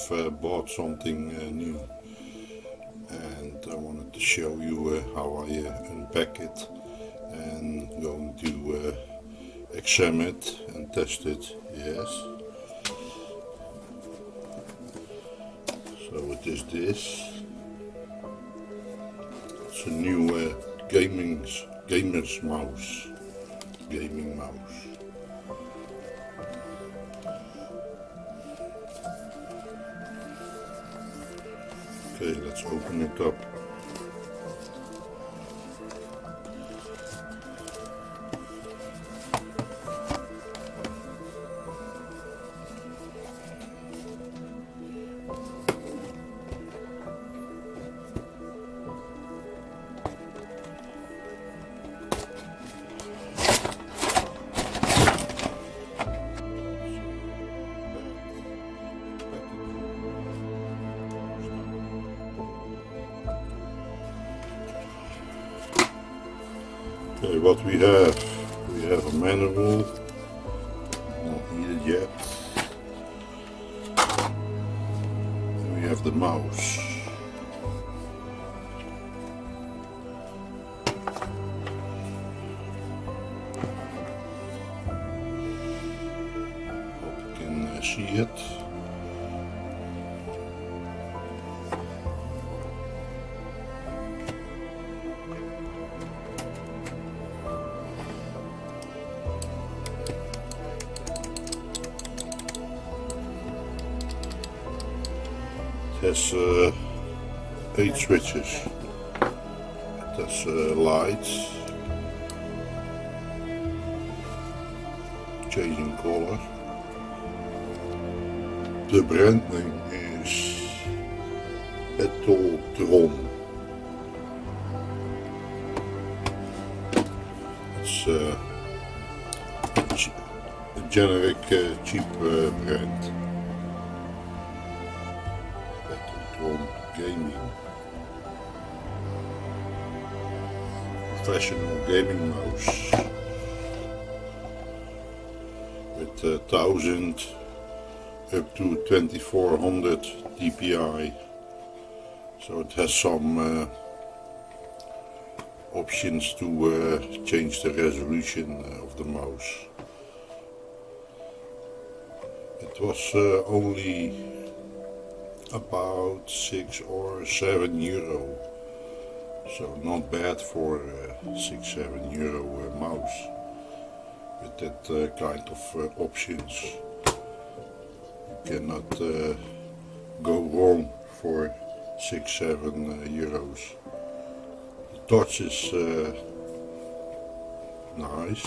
have bought something new, and I wanted to show you how I unpack it, and going to examine it and test it. Yes. So it is this. It's a new gamer's mouse. Gaming mouse. Okay, let's open it up. Okay, what we have a manual, not needed yet, and we have the mouse. Hope you can see it. It has 8 switches. It has lights, changing color. The brand name is Batletron. It's a generic cheap brand. Gaming, professional gaming mouse with 1000 up to 2400 dpi. So it has some options to change the resolution of the mouse. It was only about 6 or 7 euro, so not bad for a 6-7 euro mouse with that kind of options. You cannot go wrong for 6-7 euros. The touch is nice.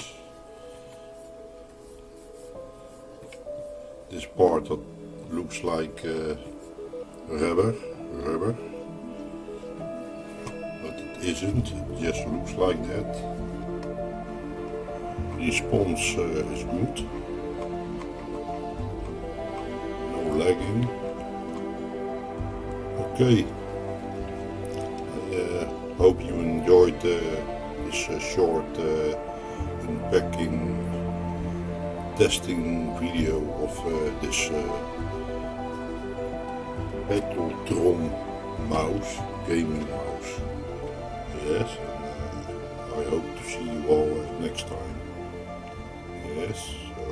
This part that looks like rubber, but it isn't, it just looks like that. The response is good, no lagging. Okay, I hope you enjoyed this short unpacking testing video of this Batletron Mouse, gaming mouse. Yes, and I hope to see you all next time. Yes, so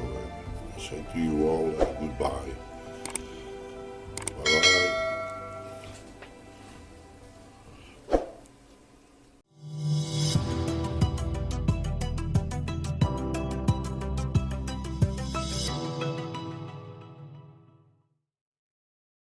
I say to you all goodbye.